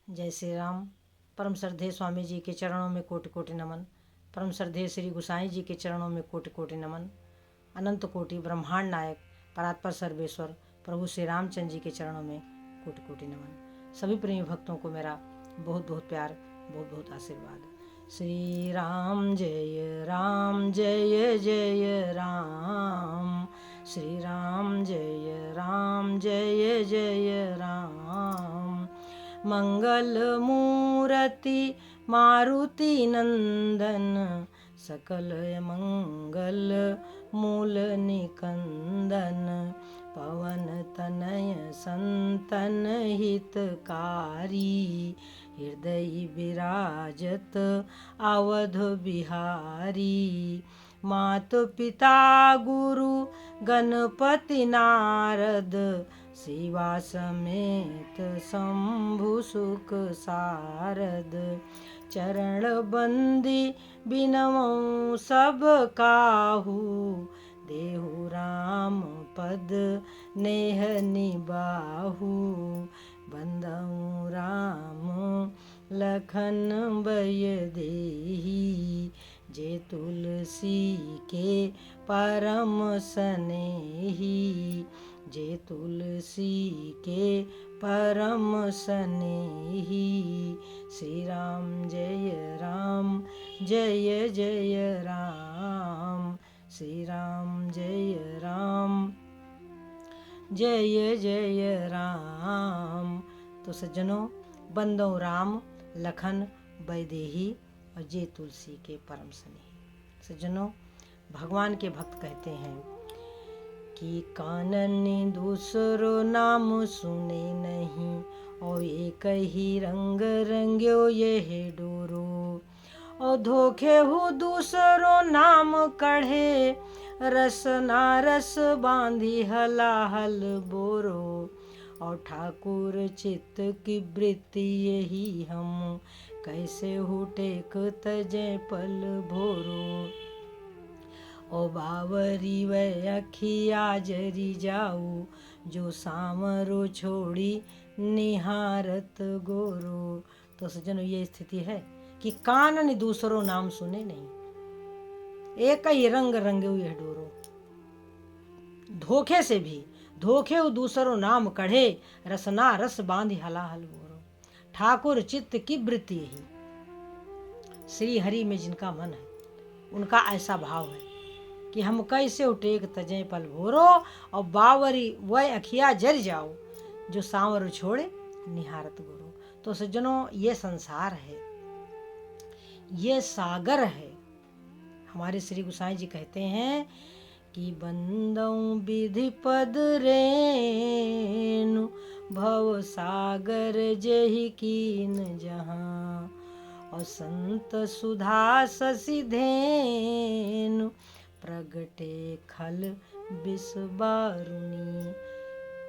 जय श्री राम। परम श्रद्धेय स्वामी जी के चरणों में कोटि कोटि नमन। परम श्रद्धेय श्री गोसाई जी के चरणों में कोटि कोटि नमन। अनंत कोटि ब्रह्मांड नायक परात्पर सर्वेश्वर प्रभु श्री रामचंद्र जी के चरणों में कोटि कोटि नमन। सभी प्रेमी भक्तों को मेरा बहुत बहुत प्यार, बहुत बहुत आशीर्वाद। श्री राम जय जय राम। श्री राम जय जय राम। मंगल मूर्ति मारुति नंदन, सकल मंगल मूल निकंदन। पवन तनय संतन हितकारी, हृदय विराजत अवध बिहारी। मात पिता गुरु गणपति नारद, शिवा समेत शंभु सुख सारद। चरण बंदी बिनमौ सब काहू, देहु राम पद नेह निबाहु। बंदहु राम लखन बय देही, जे तुलसी के परम सनेही। जे तुलसी के परम सनेही। श्री राम जय जय राम। श्री राम जय जय राम। तो सज्जनों, बंदो राम लखन बैदेही और जे तुलसी के परम स्नेही। सज्जनों, भगवान के भक्त कहते हैं कि कानन दूसरो नाम सुने नहीं, और एक ही रंग रंग्यो ये डोरो। और धोखे हो दूसरो नाम कढ़े, रस ना रस बांधी हलाहल बोरो। और ठाकुर चित्त की वृत्ति यही हम, कैसे हो टेक तजे पल भोरो। ओ बावरी वह अखिया जरी जाऊ, जो सामरो छोड़ी निहारत गोरो। तो सज्जनों, ये स्थिति है कि कानन दूसरो नाम सुने नहीं, एक ही रंग रंगे हुए डोरो। धोखे से भी धोखे दूसरो नाम कढ़े, रसना रस बांधी हलाहल बोरो। ठाकुर चित्त की वृत्ति ही, श्री हरि में जिनका मन है, उनका ऐसा भाव है कि हम कैसे उटेक तजे पल भोरो। और बावरी वह अखिया जर जाओ, जो सांवर छोड़े निहारत गोरो। तो सज्जनों, ये संसार है, ये सागर है। हमारे श्री गोसाई जी कहते हैं कि बंदऊ विधि पद रेनु, भव सागर जही कीन जहाँ। और संत सुधा शशि धेनु, प्रगटे खल बिस बारुनी।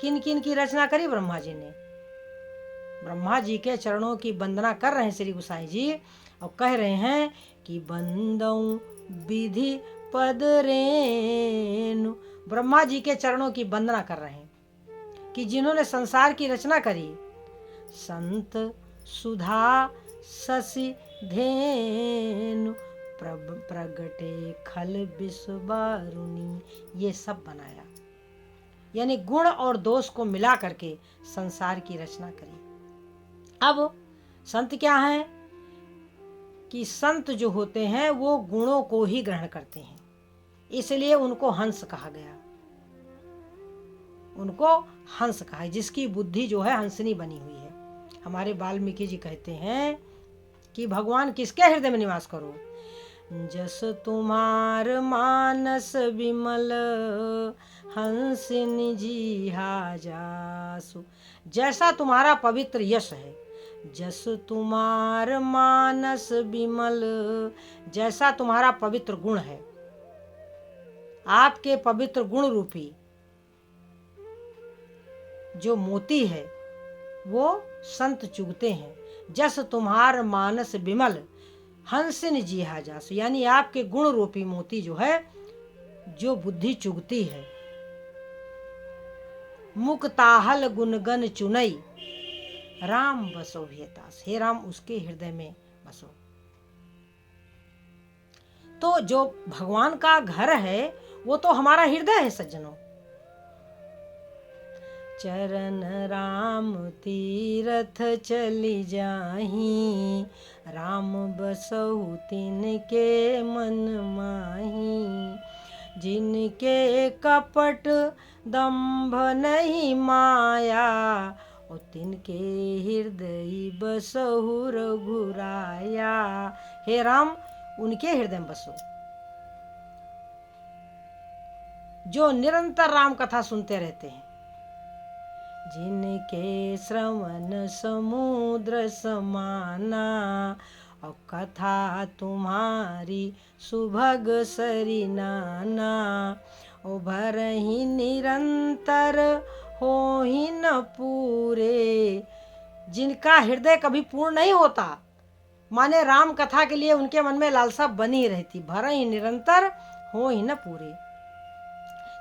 किन किन की रचना करी ब्रह्मा जी ने? ब्रह्मा जी के चरणों की वंदना कर रहे हैं श्री गोसाई जी, और कह रहे हैं कि बंदऊ विधि पद रेनु। ब्रह्मा जी के चरणों की वंदना कर रहे हैं कि जिन्होंने संसार की रचना करी। संत सुधा शशि धेनु, प्रगटे खल बिस्वारुणी, ये सब बनाया। यानी गुण और दोष को मिला करके संसार की रचना करी। अब संत क्या हैं कि संत जो होते हैं वो गुणों को ही ग्रहण करते हैं, इसलिए उनको हंस कहा गया। उनको हंस कहा है, जिसकी बुद्धि जो है हंसनी बनी हुई है। हमारे वाल्मीकि जी कहते हैं कि भगवान किसके हृदय में निवास करो? जस तुम्हार मानस विमल, हंसिनी जी जासु। जैसा तुम्हारा पवित्र यश है, जस तुम्हार मानस विमल, जैसा तुम्हारा पवित्र गुण है, आपके पवित्र गुण रूपी जो मोती है वो संत चुगते हैं। जस तुम्हार मानस विमल, हंसिन जी जासु। यानी आपके गुण रूपी मोती जो है, जो बुद्धि चुगती है। मुक्ताहल गुणगन चुनई, राम बसो भियतास, हे राम उसके हृदय में बसो। तो जो भगवान का घर है वो तो हमारा हृदय है सज्जनों। चरण राम तीरथ चली जाही, राम बसहु तिनके मन माही। जिनके कपट दंभ नहीं माया, और तिनके हृदय बसहु रघुराया। हे राम उनके हृदय में बसो जो निरंतर राम कथा सुनते रहते हैं। जिनके श्रवण समुद्र समाना, और कथा तुम्हारी सुभग सरिनाना। ओ भरहि निरंतर हो ही न पूरे। जिनका हृदय कभी पूर्ण नहीं होता, माने राम कथा के लिए उनके मन में लालसा बनी रहती। भरहि निरंतर हो ही न पूरे,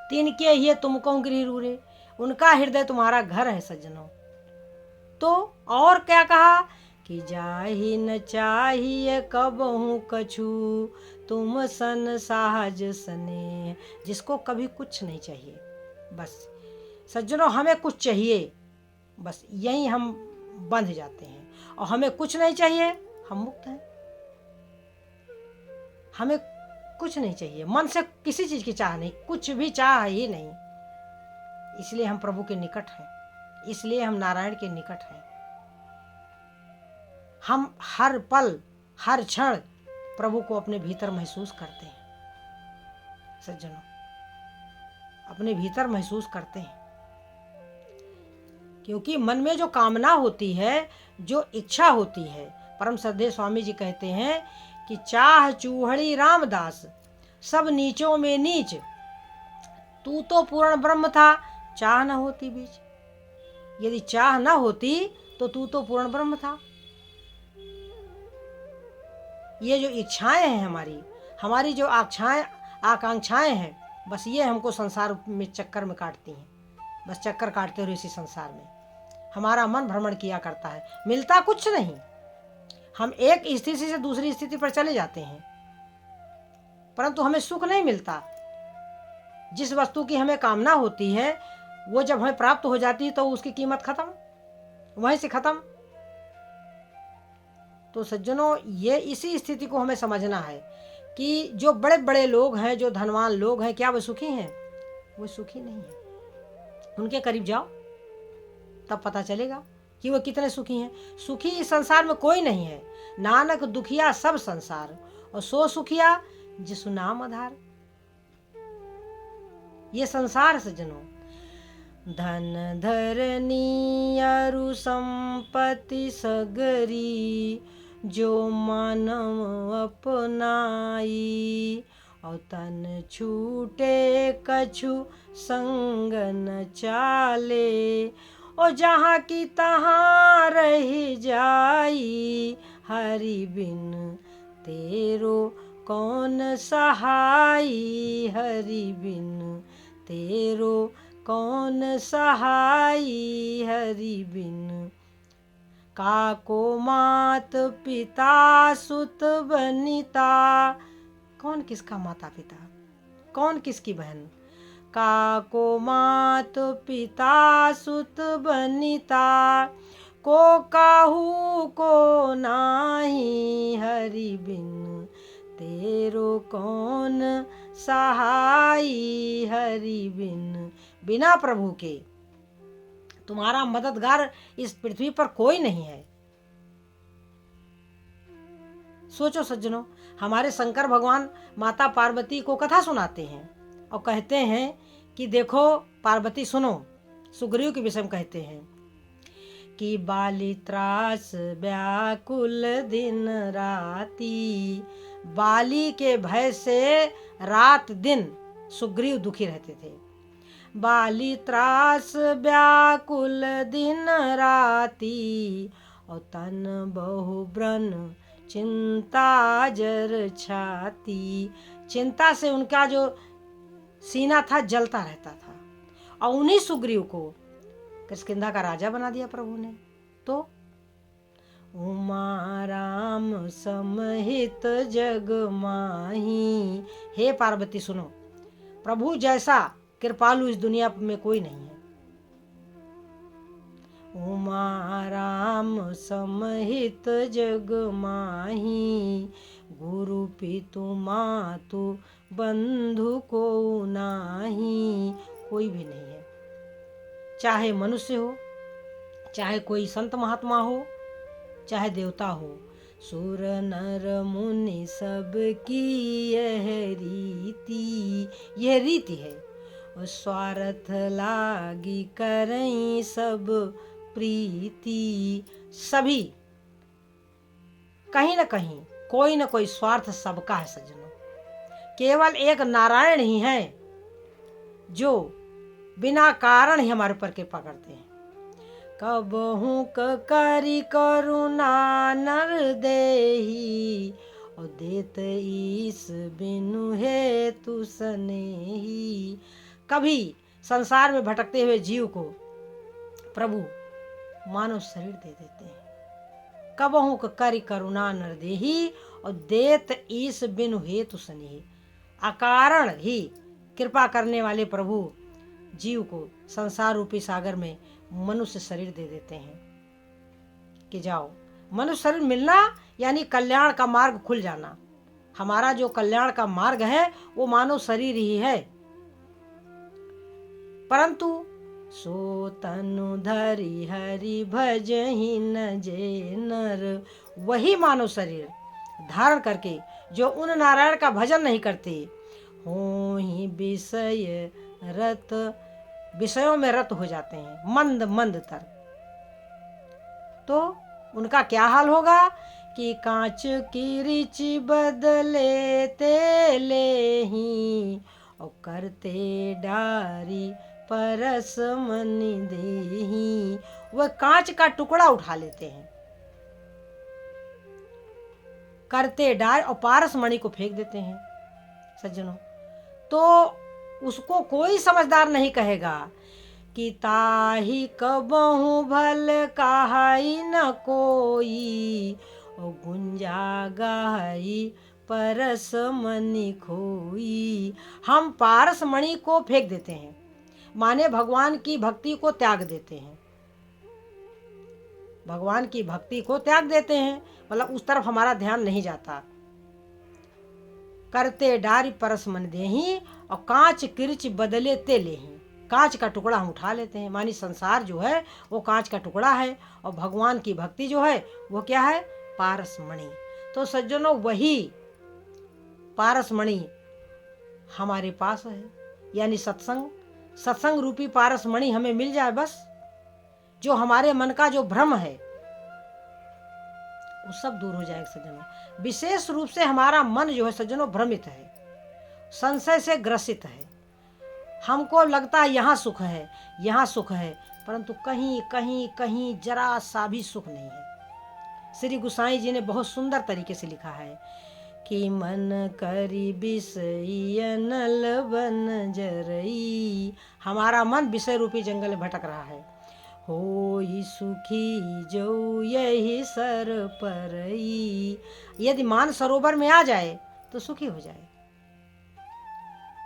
तिनके ये तुमको गृह रूरे। उनका हृदय तुम्हारा घर है सज्जनों। तो और क्या कहा कि जाहि न चाहिए कबहू कछु, तुम सन साहज सने। जिसको कभी कुछ नहीं चाहिए, बस सज्जनों हमें कुछ चाहिए, बस यही हम बंध जाते हैं। और हमें कुछ नहीं चाहिए, हम मुक्त हैं। हमें कुछ नहीं चाहिए, मन से किसी चीज की चाह नहीं, कुछ भी चाह ही नहीं। इसलिए हम प्रभु के निकट हैं, इसलिए हम नारायण के निकट हैं। हम हर पल हर क्षण प्रभु को अपने भीतर महसूस करते हैं सज्जनों, अपने भीतर महसूस करते हैं। क्योंकि मन में जो कामना होती है, जो इच्छा होती है, परम श्रद्धेय स्वामी जी कहते हैं कि चाह चूहड़ी रामदास, सब नीचों में नीच। तू तो पूर्ण ब्रह्म था, चाह न होती बीच। यदि चाह न होती तो तू तो पूर्ण ब्रह्म था। ये जो इच्छाएं हैं हमारी जो आकांक्षाएं हैं, बस ये हमको संसार में चक्कर में काटती हैं। बस चक्कर काटते हुए इसी संसार में हमारा मन भ्रमण किया करता है, मिलता कुछ नहीं। हम एक स्थिति से दूसरी स्थिति पर चले जाते हैं, परंतु हमें सुख नहीं मिलता। जिस वस्तु की हमें कामना होती है, वो जब हमें प्राप्त हो जाती है तो उसकी कीमत खत्म, वहीं से खत्म। तो सज्जनों ये इसी स्थिति को हमें समझना है कि जो बड़े बड़े लोग हैं, जो धनवान लोग हैं, क्या वो सुखी हैं? वो सुखी नहीं है। उनके करीब जाओ तब पता चलेगा कि वो कितने सुखी हैं। सुखी इस संसार में कोई नहीं है। नानक दुखिया सब संसार, और सो सुखिया जिसु नाम आधार। ये संसार सज्जनों, धन धरनी अरु संपत्ति सगरी, जो मानव अपनाई। और तन छूटे कछु संग न चाले, और जहाँ की तहाँ रह जाई। हरि बिन तेरो कौन सहाई, हरि बिन तेरो कौन सहाई। हरि बिन काको मात पिता सुत बनिता। कौन किसका माता पिता, कौन किसकी बहन। काको मात पिता सुत बनिता, को काहू को नाही। हरि बिन तेरो कौन सहाई। हरि बिन, बिना प्रभु के तुम्हारा मददगार इस पृथ्वी पर कोई नहीं है। सोचो सज्जनों, हमारे शंकर भगवान माता पार्वती को कथा सुनाते हैं और कहते हैं कि देखो पार्वती सुनो। सुग्रीव के विषय में कहते हैं कि बाली त्रास व्याकुल दिन राती। बाली के भय से रात दिन सुग्रीव दुखी रहते थे। बाली त्रास व्याकुल दिन राती, और तन बहु ब्रन चिंता जर छाती। चिंता से उनका जो सीना था जलता रहता था। और उन्हीं सुग्रीव को किष्किंधा का राजा बना दिया प्रभु ने। तो उमा राम समहित जग माही। हे पार्वती सुनो, प्रभु जैसा कृपालु इस दुनिया में कोई नहीं है। उमा राम समहित जग माही, गुरु पितु मातु बंधु को नाही। कोई भी नहीं है, चाहे मनुष्य हो, चाहे कोई संत महात्मा हो, चाहे देवता हो, सुर नर मुनि सब की यह रीति। यह रीति है, स्वार्थ लागी करई सब प्रीति। सभी कहीं न कहीं कोई न कोई स्वार्थ सबका है सज्जनों। केवल एक नारायण ही है जो बिना कारण ही हमारे ऊपर कृपा करते हैं। कबहू करी करुणा नर देही, और देत ईस बिनु है तु सनेही। कभी संसार में भटकते हुए जीव को प्रभु मानव शरीर दे देते हैं। कबहू करी करुणा नर देही, और देत ईस बिनु है तु सनेही। अकारण ही कृपा करने वाले प्रभु जीव को संसार रूपी सागर में मनुष्य शरीर दे देते हैं कि जाओ। मनुष्य शरीर मिलना यानी कल्याण का मार्ग खुल जाना। हमारा जो कल्याण का मार्ग है वो मानव शरीर ही है। परंतु सो तनु धरि हरि भजहि न जे नर, वही मानव शरीर धारण करके जो उन नारायण का भजन नहीं करते, हो ही विषय रत, विषयों में रत हो जाते हैं, मंद मंद तर, तो उनका क्या हाल होगा कि कांच की रिचि बदले ते लेही, और करते डारी परस मनि देही। वह कांच का टुकड़ा उठा लेते हैं, करते डार और पारस मणि को फेंक देते हैं सज्जनों। तो उसको कोई समझदार नहीं कहेगा कि ताही कबहू भल कहाई न कोई, और गुंजा गाई परस मणि खोई। हम पारस मणि को फेंक देते हैं, माने भगवान की भक्ति को त्याग देते हैं। भगवान की भक्ति को त्याग देते हैं मतलब उस तरफ हमारा ध्यान नहीं जाता। करते डारी परस मन देही, और कांच किरच बदले ते लेही। कांच का टुकड़ा हम उठा लेते हैं, मानी संसार जो है वो कांच का टुकड़ा है, और भगवान की भक्ति जो है वो क्या है, पारस मणि। तो सज्जनों वही पारस मणि हमारे पास है, यानी सत्संग। सत्संग रूपी पारस मणि हमें मिल जाए बस, जो हमारे मन का जो भ्रम है वो सब दूर हो जाएगा सज्जनों। विशेष रूप से हमारा मन जो है सज्जनों भ्रमित है, संशय से ग्रसित है। हमको लगता है यहाँ सुख है, यहाँ सुख है, परंतु कहीं कहीं कहीं जरा सा भी सुख नहीं है। श्री गोसाई जी ने बहुत सुंदर तरीके से लिखा है कि मन करी विषय नल बन जरई। हमारा मन विषय रूपी जंगल में भटक रहा है। होई सुखी जो यही सर परई। यदि मान सरोवर में आ जाए तो सुखी हो जाए।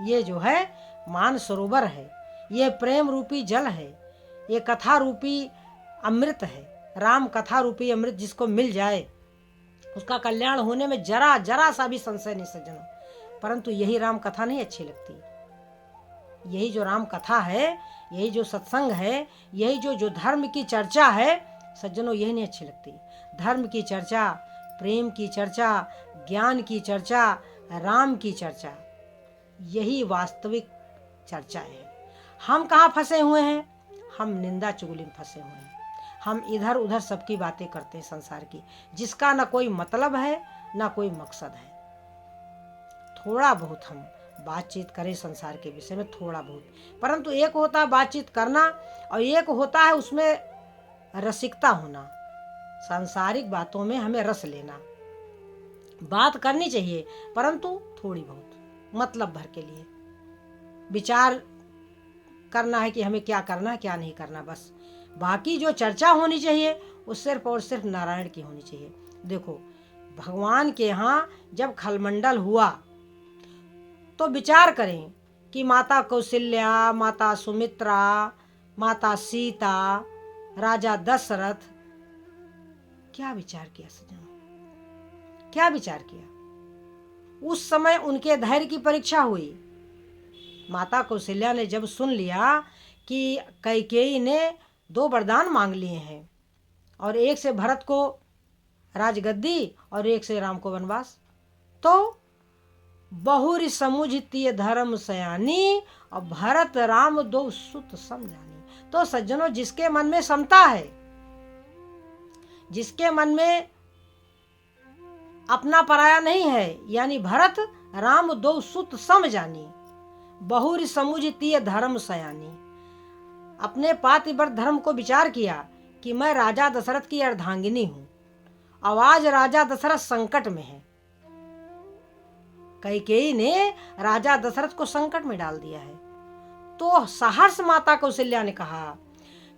ये जो है मान सरोवर है, ये प्रेम रूपी जल है, ये कथा रूपी अमृत है। राम कथा रूपी अमृत जिसको मिल जाए उसका कल्याण होने में जरा जरा सा भी संशय नहीं सज्जनों। परंतु यही राम कथा नहीं अच्छी लगती। यही जो राम कथा है, यही जो सत्संग है, यही जो धर्म की चर्चा है सज्जनों, यही नहीं अच्छी लगती। धर्म की चर्चा, प्रेम की चर्चा, ज्ञान की चर्चा, राम की चर्चा, यही वास्तविक चर्चा है। हम कहाँ फंसे हुए हैं? हम निंदा चुगली में फंसे हुए हैं। हम इधर उधर सबकी बातें करते हैं संसार की, जिसका ना कोई मतलब है ना कोई मकसद है। थोड़ा बहुत हम बातचीत करें संसार के विषय में, थोड़ा बहुत, परंतु एक होता है बातचीत करना और एक होता है उसमें रसिकता होना। सांसारिक बातों में हमें रस लेना। बात करनी चाहिए परंतु थोड़ी बहुत, मतलब भर के लिए विचार करना है कि हमें क्या करना है क्या नहीं करना। बस बाकी जो चर्चा होनी चाहिए वो सिर्फ और सिर्फ नारायण की होनी चाहिए। देखो, भगवान के यहाँ जब खलमंडल हुआ तो विचार करें कि माता कौशल्या, माता सुमित्रा, माता सीता, राजा दशरथ, क्या विचार किया सज्जनों, क्या विचार किया। उस समय उनके धैर्य की परीक्षा हुई। माता कौशल्या ने जब सुन लिया कि कैकेयी ने 2 वरदान मांग लिए हैं, और एक से भरत को राजगद्दी और एक से राम को वनवास, तो बहुरी समुझती धर्म सयानी और भरत राम 2 सुत समझानी। तो सज्जनों, जिसके मन में समता है, जिसके मन में अपना पराया नहीं है, यानी भरत राम 2 सुत समझानी, बहुरी समुझती धर्म सयानी, अपने पातिव्रत धर्म को विचार किया कि मैं राजा दशरथ की अर्धांगिनी हूं, अब आज राजा दशरथ संकट में है। कैकेयी ने राजा दशरथ को संकट में डाल दिया है। तो सहर्ष माता कौशल्या ने कहा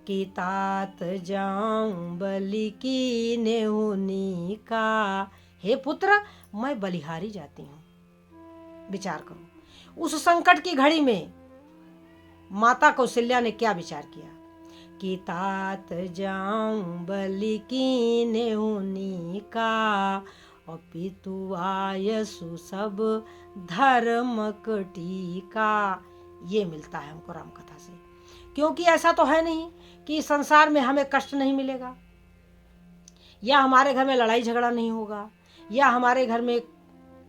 कि तात जाऊं बलि की नेहुनी का, हे पुत्र, मैं बलिहारी जाती हूं। विचार करो, उस संकट की घड़ी में माता कौशल्या ने क्या विचार किया कि तात जाऊं बलि की नेहुनी का, और पितु आयसु सब धर्म टीका। ये मिलता है हमको राम कथा से, क्योंकि ऐसा तो है नहीं कि संसार में हमें कष्ट नहीं मिलेगा, या हमारे घर में लड़ाई झगड़ा नहीं होगा, या हमारे घर में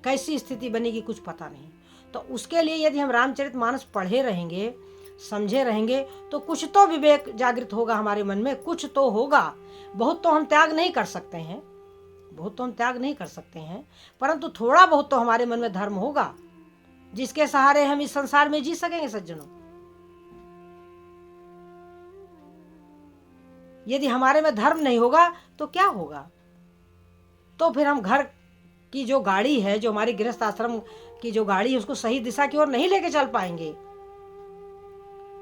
कैसी स्थिति बनेगी कुछ पता नहीं। तो उसके लिए यदि हम रामचरितमानस पढ़े रहेंगे, समझे रहेंगे, तो कुछ तो विवेक जागृत होगा हमारे मन में, कुछ तो होगा। बहुत तो हम त्याग नहीं कर सकते हैं, बहुत तो हम त्याग नहीं कर सकते हैं, परंतु थोड़ा बहुत तो हमारे मन में धर्म होगा, जिसके सहारे हम इस संसार में जी सकेंगे सज्जनों। यदि हमारे में धर्म नहीं होगा तो क्या होगा? तो फिर हम घर की जो गाड़ी है, जो हमारी गृहस्थ आश्रम की जो गाड़ी है, उसको सही दिशा की ओर नहीं लेके चल पाएंगे।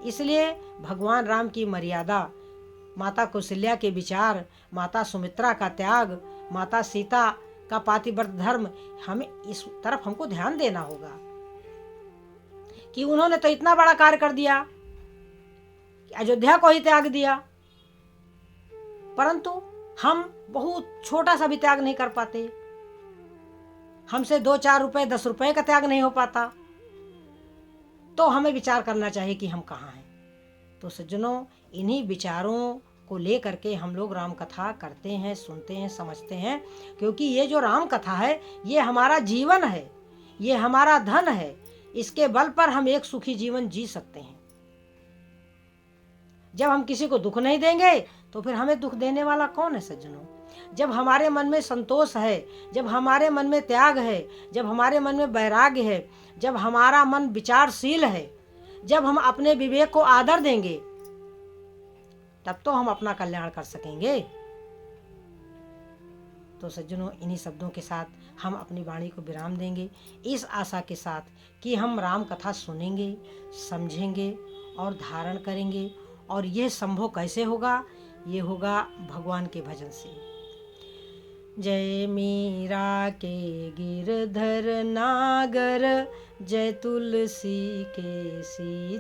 इसलिए भगवान राम की मर्यादा, माता कौशल्या के विचार, माता सुमित्रा का त्याग, माता सीता का पातिव्रत धर्म, हमें इस तरफ हमको ध्यान देना होगा कि उन्होंने तो इतना बड़ा कार्य कर दिया कि अयोध्या को ही त्याग दिया, परंतु हम बहुत छोटा सा भी त्याग नहीं कर पाते। हमसे 2-4 रुपए 10 रुपए का त्याग नहीं हो पाता। तो हमें विचार करना चाहिए कि हम कहाँ हैं। तो सज्जनों, इन्हीं विचारों को लेकर के हम लोग राम कथा करते हैं, सुनते हैं, समझते हैं, क्योंकि ये जो राम कथा है ये हमारा जीवन है, ये हमारा धन है। इसके बल पर हम एक सुखी जीवन जी सकते हैं। जब हम किसी को दुख नहीं देंगे तो फिर हमें दुख देने वाला कौन है सज्जनों? जब हमारे मन में संतोष है, जब हमारे मन में त्याग है, जब हमारे मन में वैराग्य है, जब हमारा मन विचारशील है, जब हम अपने विवेक को आदर देंगे, तब तो हम अपना कल्याण कर सकेंगे। तो सज्जनों, इन्हीं शब्दों के साथ हम अपनी वाणी को विराम देंगे, इस आशा के साथ कि हम राम कथा सुनेंगे, समझेंगे और धारण करेंगे। और यह संभव कैसे होगा? ये होगा भगवान के भजन से। जय मीरा के गिरधर नागर, जय तुलसी के सीताराम,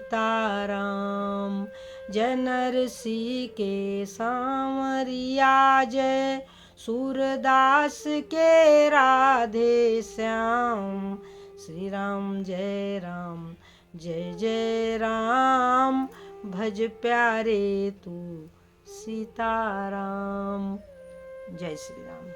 जय नरसी के सांवरिया, जय सूरदास के राधे श्याम। श्री राम जय राम, जय जय राम, भज प्यारे तू सीताराम। जय श्री राम।